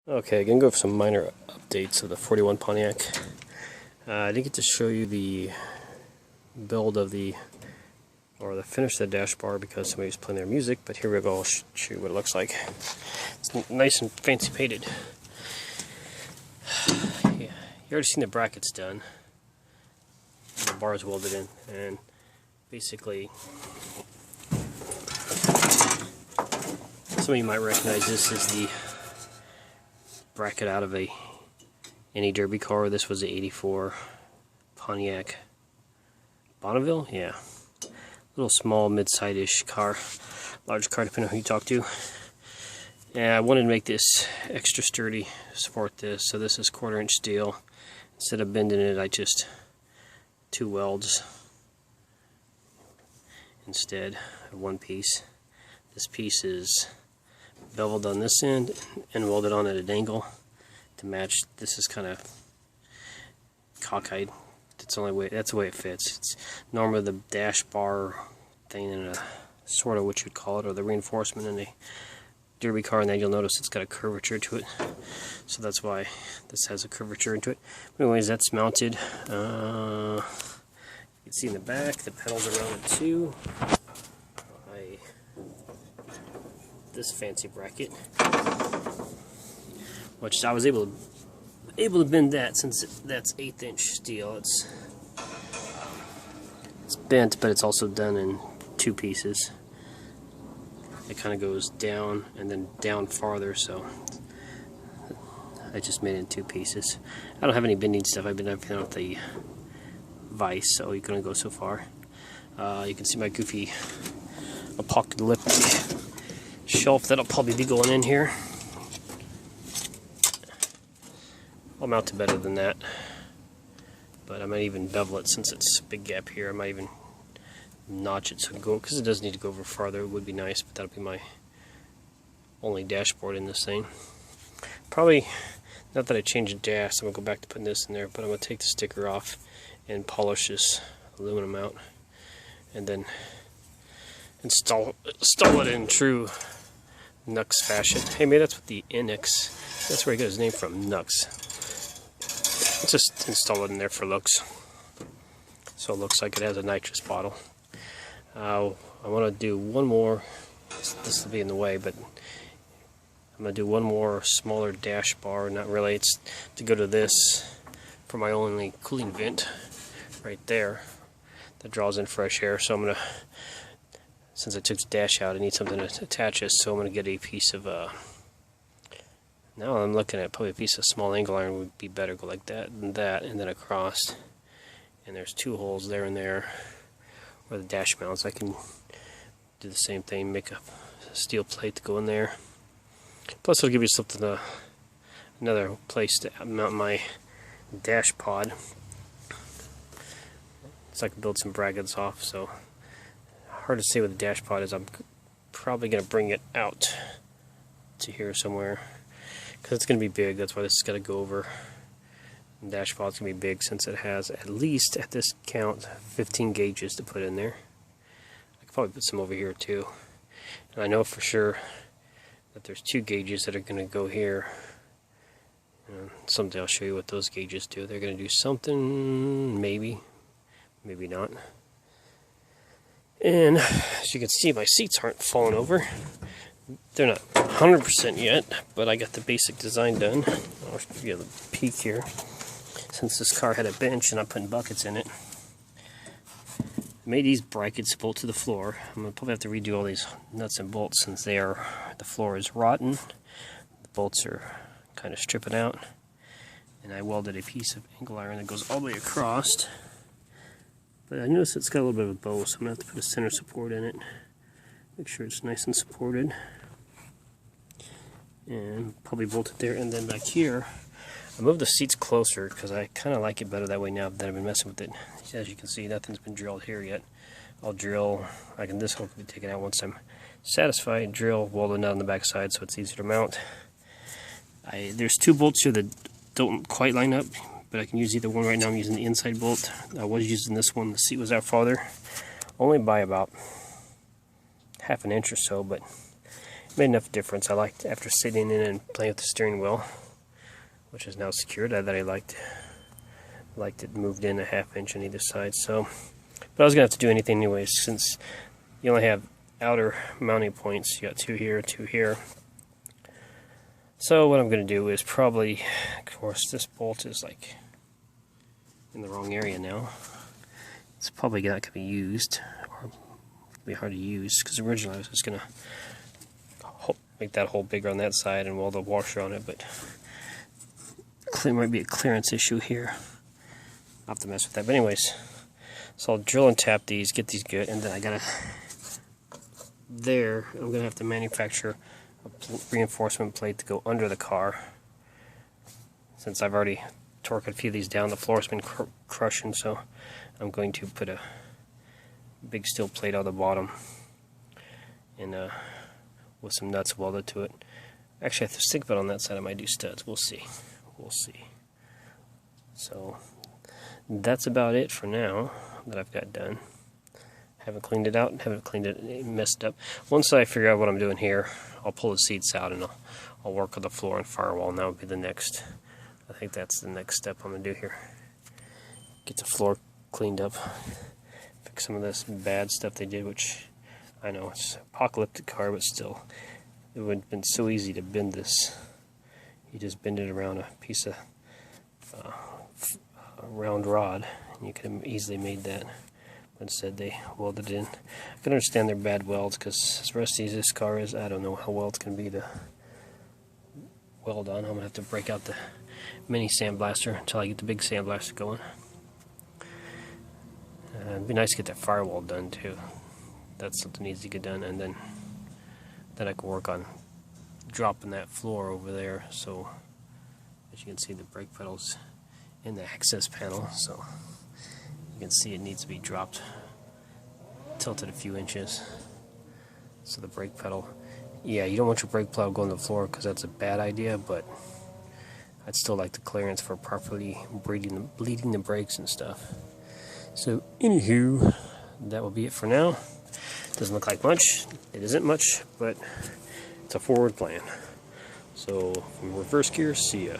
Okay, I'm going to go over some minor updates of the 41 Pontiac. I didn't get to show you the build of the finish of the dash bar because somebody was playing their music, but here we go, I'll show you what it looks like. It's nice and fancy painted. Yeah, you already seen the brackets done. The bar is welded in, and basically some of you might recognize this as the bracket out of any derby car. This was the '84 Pontiac Bonneville. Yeah, little small mid-side-ish car, large car depending on who you talk to. And I wanted to make this extra sturdy to support this, so this is 1/4" steel. Instead of bending it, I just 2 welds instead of 1 piece. This piece is beveled on this end and welded on at an angle to match. This is kind of cockeyed. That's the way it fits. It's normally the dash bar thing in a sort of what you'd call it, or the reinforcement in a derby car, and then you'll notice it's got a curvature to it. So that's why this has a curvature into it. But anyways, that's mounted. You can see in the back the pedals are mounted too. This fancy bracket, which I was able to bend that since that's 1/8" steel. It's bent, but it's also done in 2 pieces. It kind of goes down and then down farther, so I just made it in 2 pieces. I don't have any bending stuff. I've been working out the vise, so you can only go so far. You can see my goofy apocalyptic shelf that'll probably be going in here. I'll mount it better than that, but I might even bevel it since it's a big gap here. I might even notch it so it can go, because it does need to go over farther. It would be nice, but that'll be my only dashboard in this thing. Probably not that I changed the dash. I'm gonna go back to putting this in there, but I'm gonna take the sticker off and polish this aluminum out, and then install it in true Nux fashion. Hey, maybe that's what the NX, that's where he got his name from, Nux. Let's just install it in there for looks, so it looks like it has a nitrous bottle. I want to do one more. This will be in the way, but I'm going to do one more smaller dash bar. Not really, it's to go to this for my only cooling vent right there that draws in fresh air. So I'm going to, since I took the dash out, I need something to attach this, so I'm going to get a piece of, now I'm looking at probably a piece of small angle iron would be better, go like that, and then across. And there's 2 holes there and there where the dash mounts. I can do the same thing, make a steel plate to go in there. Plus it'll give you something, another place to mount my dash pod. So I can build some brackets off, so hard to say what the dash pod is. I'm probably going to bring it out to here somewhere, because it's going to be big. That's why this is going to go over. The dash pod's going to be big since it has, at least at this count, 15 gauges to put in there. I could probably put some over here too. And I know for sure that there's 2 gauges that are going to go here. Someday I'll show you what those gauges do. They're going to do something, maybe not. And as you can see, my seats aren't falling over. They're not 100% yet, but I got the basic design done. I'll give you a peek here. Since this car had a bench and I'm putting buckets in it, I made these brackets bolt to the floor. I'm going to probably have to redo all these nuts and bolts since the floor is rotten. The bolts are kind of stripping out. And I welded a piece of angle iron that goes all the way across. But I noticed it's got a little bit of a bow, so I'm going to have to put a center support in it. Make sure it's nice and supported. And probably bolt it there. And then back here, I moved the seats closer because I kind of like it better that way now that I've been messing with it. As you can see, nothing's been drilled here yet. I'll drill, this hole can be taken out once I'm satisfied. Drill, weld it down on the back side so it's easier to mount. There's 2 bolts here that don't quite line up, but I can use either one. Right now I'm using the inside bolt. I was using this one. The seat was out farther, only by about 1/2 inch or so, but made enough difference. I liked, after sitting in and playing with the steering wheel, which is now secured, that I liked it moved in a ½ inch on either side. So, but I was gonna have to do anything anyways, since you only have outer mounting points. You got 2 here, 2 here. So what I'm gonna do is probably, of course, this bolt is like in the wrong area now. It's probably not gonna be used, or be hard to use, because originally I was just gonna make that hole bigger on that side and weld the washer on it, but there might be a clearance issue here. I'll have to mess with that. But anyways, so I'll drill and tap these, get these good, and then I'm gonna have to manufacture a reinforcement plate to go under the car. Since I've already torqued a few of these down, the floor's been crushing, so I'm going to put a big steel plate on the bottom and with some nuts welded to it. Actually, I have to think about on that side I might do studs. We'll see. We'll see. So that's about it for now that I've got done. Haven't cleaned it out and haven't cleaned it messed up. Once I figure out what I'm doing here, I'll pull the seats out and I'll work on the floor and firewall, and that would be the next. I think that's the next step I'm gonna do here. Get the floor cleaned up, fix some of this bad stuff they did, which I know it's an apocalyptic car, but still, it would have been so easy to bend this. You just bend it around a piece of a round rod, and you could have easily made that. But instead, they welded it in. I can understand they're bad welds, because as rusty as this car is, I don't know how well it's going to be to weld on. I'm going to have to break out the mini sandblaster until I get the big sandblaster going. It'd be nice to get that firewall done too. That's something that needs to get done, and then I can work on dropping that floor over there. So as you can see, the brake pedal's in the access panel, so you can see it needs to be dropped, tilted a few inches. So the brake pedal, yeah, you don't want your brake pedal going to the floor, because that's a bad idea, but I'd still like the clearance for properly bleeding the brakes and stuff. So anywho, that will be it for now. Doesn't look like much. It isn't much, but it's a forward plan. So from reverse gear, see ya.